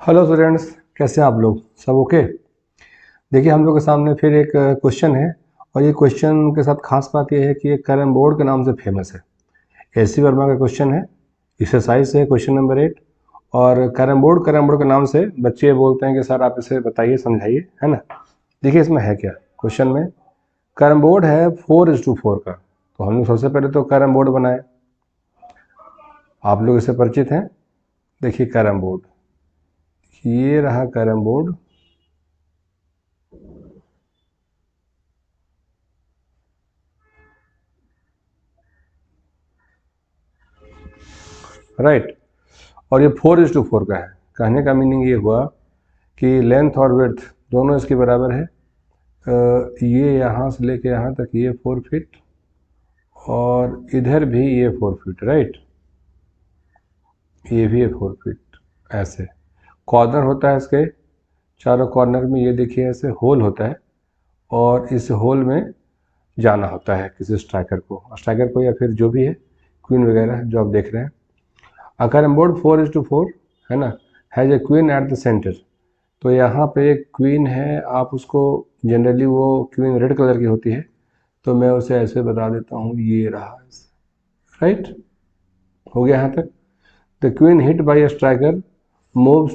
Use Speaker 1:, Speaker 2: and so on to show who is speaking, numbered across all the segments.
Speaker 1: Hello students, कैसे हैं आप लोग? सब ओके? देखिए, हम लोग के सामने फिर एक क्वेश्चन है। और ये क्वेश्चन के साथ खास बात ये है कि ये कैरम बोर्ड के नाम से फेमस है। एसी वर्मा का क्वेश्चन है, एक्सरसाइज है क्वेश्चन नंबर 8। और कैरम बोर्ड के नाम से बच्चे बोलते हैं कि सर आप इसे बताइए, समझाइए, है ना। देखिए इसमें है क्या क्वेश्चन में। कैरम बोर्ड है 4:4 का, तो हम लोग सबसे पहले तो कैरम बोर्ड बनाए। आप लोग इससे परिचित हैं। देखिए कैरम बोर्ड, ये रहा कैरम बोर्ड। राइट। और ये 4:4 का है। कहने का मीनिंग ये हुआ कि लेंथ और विड्थ दोनों इसके बराबर है। ये यहाँ से लेके यहाँ तक ये 4 फीट, और इधर भी ये 4 फीट। राइट, ये भी है 4 फीट। ऐसे कॉर्नर होता है इसके चारों कॉर्नर में, ये देखिए ऐसे होल होता है, और इस होल में जाना होता है किसी स्ट्राइकर को या फिर जो भी है, क्वीन वगैरह जो आप देख रहे हैं। अ कैरम बोर्ड 4:4 है ना, has a queen at the centre. तो यहाँ पे एक क्वीन है, आप उसको जनरली वो क्वीन रेड कलर की होती है, तो मैं उसे ऐसे बता देता हूँ, ये रहा। राइट, हो गया यहाँ तक। The queen hit by a striker moves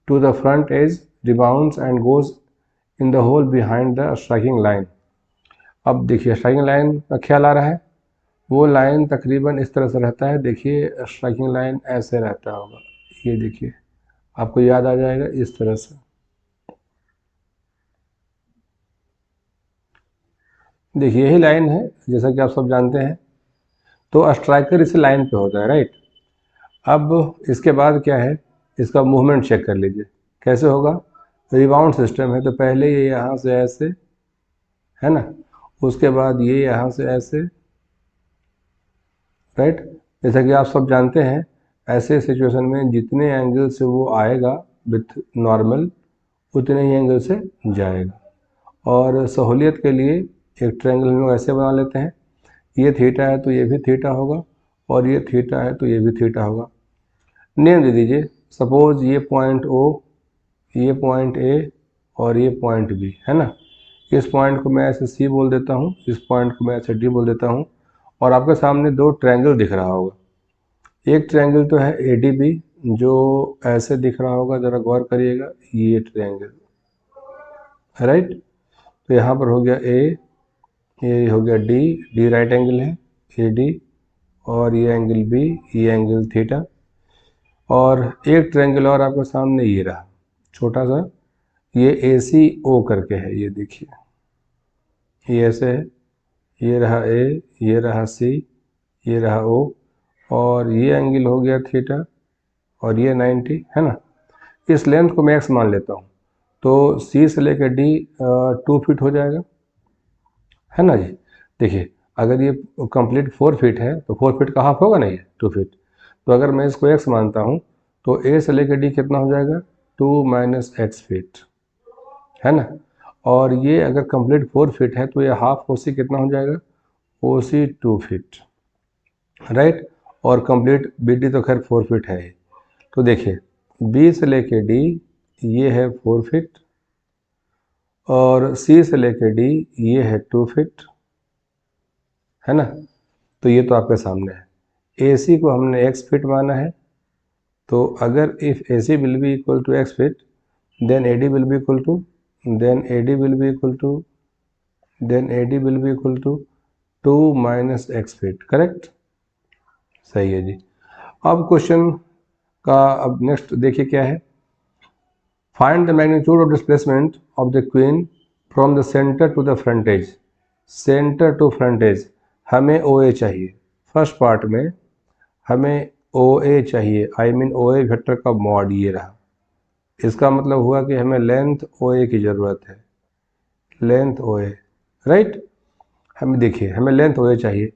Speaker 1: to the front edge, rebounds and goes in the hole behind the striking line. अब देखिए स्ट्राइकिंग लाइन का ख्याल आ रहा है। वो लाइन तकरीबन इस तरह से रहता है। देखिए स्ट्राइकिंग लाइन ऐसे रहता होगा, ये देखिए आपको याद आ जाएगा इस तरह से। देखिए यही लाइन है, जैसा कि आप सब जानते हैं। तो स्ट्राइकर इसी लाइन पे होता है। राइट, अब इसके बाद क्या है, इसका मूवमेंट चेक कर लीजिए कैसे होगा। रिबाउंड सिस्टम है, तो पहले ये यहाँ से ऐसे, है ना, उसके बाद ये यहाँ से ऐसे। राइट, जैसा कि आप सब जानते हैं, ऐसे सिचुएशन में जितने एंगल से वो आएगा विथ नॉर्मल, उतने ही एंगल से जाएगा। और सहूलियत के लिए एक ट्रायंगल हम लोग ऐसे बना लेते हैं। ये थीटा है तो ये भी थीटा होगा, और ये थीटा है तो ये भी थीटा होगा। नेम दे दीजिए, सपोज ये पॉइंट ओ, ये पॉइंट ए, और ये पॉइंट बी, है ना। इस पॉइंट को मैं ऐसे सी बोल देता हूँ, इस पॉइंट को मैं ऐसे डी बोल देता हूँ। और आपके सामने दो ट्रायंगल दिख रहा होगा। एक ट्रायंगल तो है ए डी बी, जो ऐसे दिख रहा होगा, ज़रा गौर करिएगा, ये ट्रायंगल। राइट, तो यहाँ पर हो गया ए, ये हो गया डी, डी राइट एंगल है ए डी, और ये एंगल बी, ये एंगल थीटा। और एक ट्रायंगल और आपके सामने ये रहा छोटा सा, ये ए सी ओ करके है, ये देखिए ये ऐसे है। ये रहा ए, ये रहा सी, ये रहा ओ, और ये एंगल हो गया थीटा, और ये 90, है ना। इस लेंथ को मैं एक्स मान लेता हूँ, तो सी से लेकर डी 2 फीट हो जाएगा, है ना जी। देखिए अगर ये कंप्लीट 4 फीट है तो 4 फीट का हाफ होगा ना, ये 2 फीट। तो अगर मैं इसको एक्स मानता हूँ, तो ए से लेकर डी कितना हो जाएगा, 2 माइनस एक्स फीट, है ना। और ये अगर कंप्लीट 4 फीट है तो ये हाफ ओ सी कितना हो जाएगा, ओ सी 2 फीट। राइट, और कंप्लीट बी डी तो खैर 4 फीट है ही। तो देखिए बी से लेके डी ये है 4 फीट, और सी से लेके डी ये है 2 फीट, है ना। तो ये तो आपके सामने है। ए सी को हमने एक्स फीट माना है, तो अगर if A C will be equal to x feet, then A D will be equal to, then A D will be equal to, then A D will be equal to 2 minus x feet. Correct, सही है जी। अब question का अब next देखिए क्या है। Find the magnitude of displacement of the queen from the centre to the front edge. Centre to front edge हमें O A चाहिए। फर्स्ट पार्ट में हमें ओ ए चाहिए, I mean O A vector का mod ये रहा। इसका मतलब हुआ कि हमें लेंथ ओ ए की ज़रूरत है, लेंथ ओ ए। राइट, हमें देखिए हमें लेंथ ओ ए चाहिए,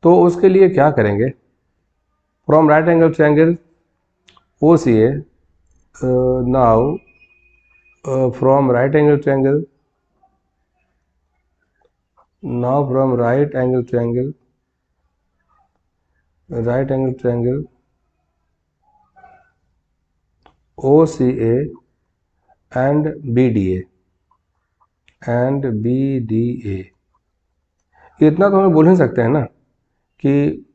Speaker 1: तो उसके लिए क्या करेंगे। From right angle triangle O C A, now from right angle triangle, now from right angle triangle OCA and BDA इतना तो हम बोल ही सकते हैं ना कि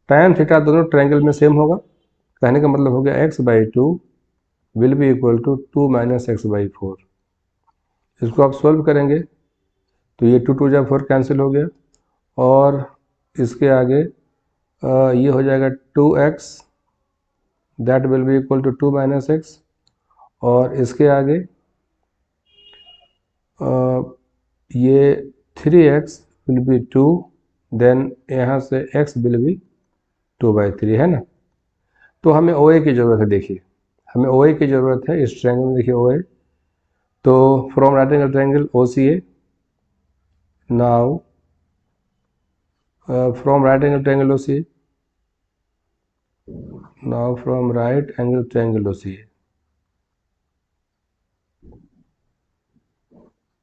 Speaker 1: tan थीटा दोनों ट्रायंगल में सेम होगा। कहने का मतलब हो गया x/2 will be equal to 2 minus x/4। इसको आप सॉल्व करेंगे तो ये 2 2 जा 4 कैंसिल हो गया, और इसके आगे ये हो जाएगा 2x that will be equal to 2 minus x, और इसके आगे ये 3x विल बी 2, देन यहाँ से x विल बी 2/3 है ना। तो हमें OA की ज़रूरत है। देखिए हमें OA की ज़रूरत है इस ट्रायंगल में। देखिए OA, तो from right angle triangle OCA, now from right angle triangle OCA, now from right angle triangle OCA,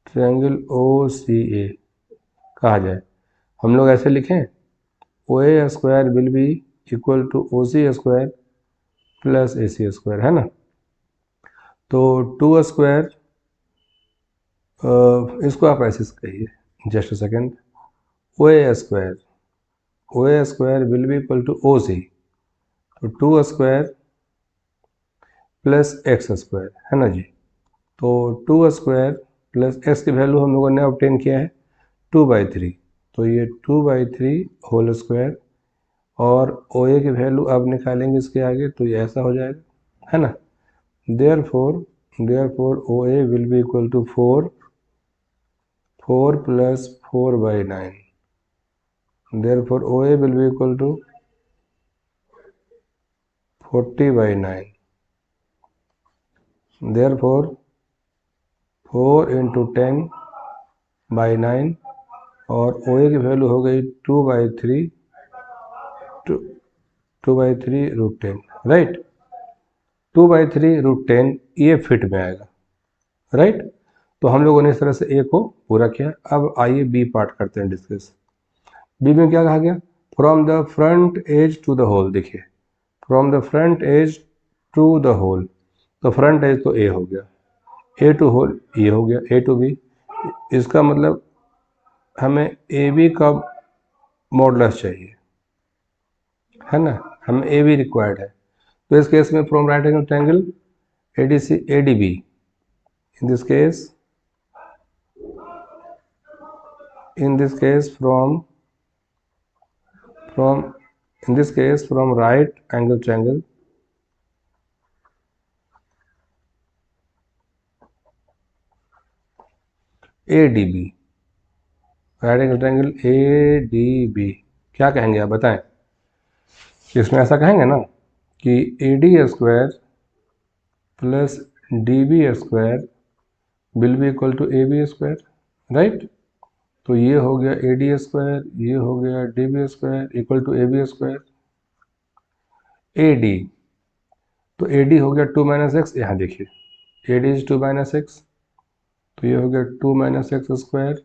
Speaker 1: triangle OCA कहा जाए, हम लोग ऐसे लिखें OA square will be equal to OC square plus AC square, है ना। तो 2 स्क्वायर, इसको आप ऐसे कहिए, just second, OA square will be equal to OC, तो 2 स्क्वायर प्लस x स्क्वायर, है ना जी। तो 2 स्क्वायर प्लस x की वैल्यू हम लोगों ने ऑब्टेन किया है 2/3, तो ये 2/3 होल स्क्वायर, और OA की वैल्यू अब निकालेंगे इसके आगे, तो ये ऐसा हो जाएगा, है ना। Therefore OA will be equal to 4 plus 4/9, therefore OA will be equal to 40/9, therefore 4 into 10/9, और OA की वैल्यू हो गई 2/3 √10, राइट। 2/3 √10 ये फिट में आएगा, राइट। तो हम लोगों ने इस तरह से A को पूरा किया। अब आइए B पार्ट करते हैं डिस्कस। B में क्या कहा गया, from the front edge to the hole. देखिए from the front edge to the hole, तो फ्रंट एज तो A हो गया, A टू होल ये हो गया, A टू B। इसका मतलब हमें AB का मॉडुलस चाहिए, है ना, हमें AB रिक्वायर्ड है। तो इस केस में from right angle triangle ADB, in this case from right angle triangle ADB, right angle triangle ADB क्या कहेंगे आप बताएं। इसमें ऐसा कहेंगे ना कि AD square plus DB square will be equal to AB square, right. तो ये हो गया AD स्क्वायर, ये हो गया DB square equal to AB square. AD, तो AD हो गया 2 माइनस एक्स, यहाँ देखिए AD इज 2 माइनस एक्स, तो ये हो गया 2 माइनस एक्स स्क्वायर।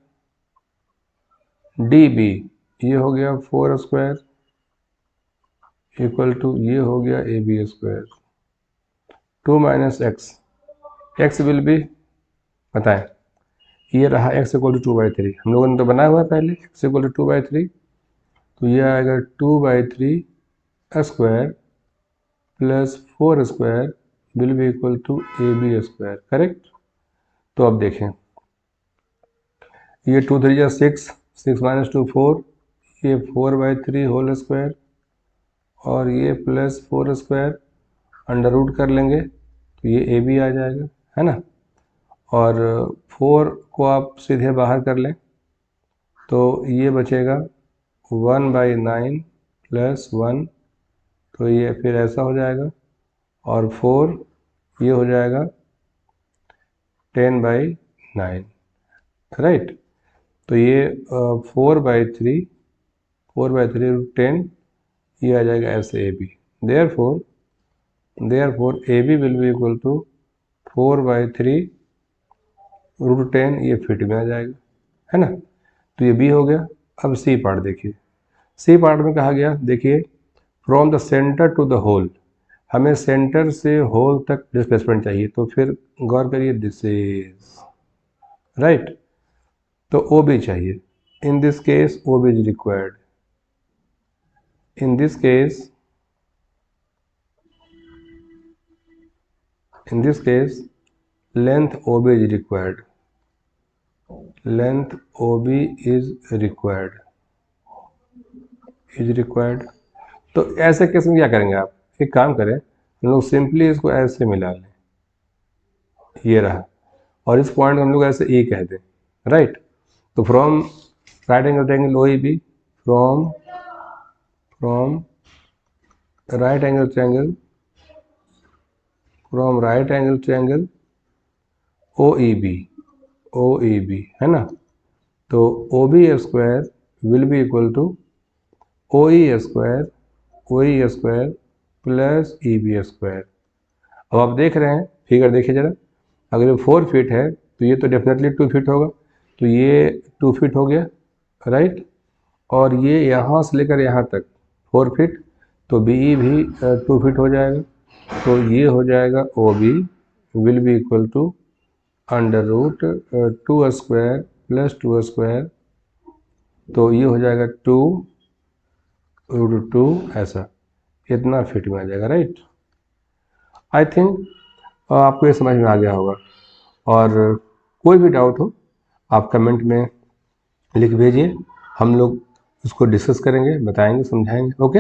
Speaker 1: DB ये हो गया 4 स्क्वायर इक्वल टू ये हो गया AB square. 2 minus x will be, बताएं, ये रहा x इक्वल टू 2/3, हम लोगों ने तो बनाया हुआ है पहले x इक्वल टू 2/3, तो ये आएगा 2/3 square plus 4 square will be equal to AB square, correct. तो अब देखें, ये 2 3 6, 6 माइनस 2 4, ये 4/3 होल स्क्वायर, और ये प्लस 4 स्क्वायर अंडर रूट कर लेंगे, तो ये AB आ जाएगा, है ना। और 4 को आप सीधे बाहर कर लें, तो ये बचेगा 1/9 प्लस 1, तो ये फिर ऐसा हो जाएगा, और 4 ये हो जाएगा 10/9, राइट। तो ये 4/3 √10 ये आ जाएगा ऐसे AB। Therefore AB will be equal to 4/3 √10, ये फिट में आ जाएगा, है ना। तो ये B हो गया। अब C पार्ट देखिए। C पार्ट में कहा गया, देखिए from the centre to the hole, हमें सेंटर से होल तक डिस्प्लेसमेंट चाहिए, तो फिर गौर करिए दिस इज राइट, तो ओ बी चाहिए। In this case O B is required, in this case length OB is required, length OB is required। तो ऐसे केस में क्या करेंगे आप, एक काम करें, हम लोग सिंपली इसको ऐसे मिला लें, ये रहा, और इस पॉइंट को हम लोग ऐसे ई कह दें, राइट। तो from right angle triangle O E B, from right angle triangle, from right angle triangle O E B, है ना। तो O B square will be equal to O E square plus E B square. अब आप देख रहे हैं, figure देखिए ज़रा, अगर ये 4 फीट है तो ये तो डेफिनेटली 2 फीट होगा, तो ये 2 फीट हो गया, राइट। और ये यहाँ से लेकर यहाँ तक 4 फीट, तो बी ई भी 2 फीट हो जाएगा, तो ये हो जाएगा O B will be equal to under root 2 square plus 2 square, तो ये हो जाएगा 2 ऐसा, इतना फिट में आ जाएगा, राइट। आई थिंक आपको ये समझ में आ गया होगा, और कोई भी डाउट हो आप कमेंट में लिख भेजिए, हम लोग उसको डिस्कस करेंगे, बताएंगे, समझाएंगे। ओके।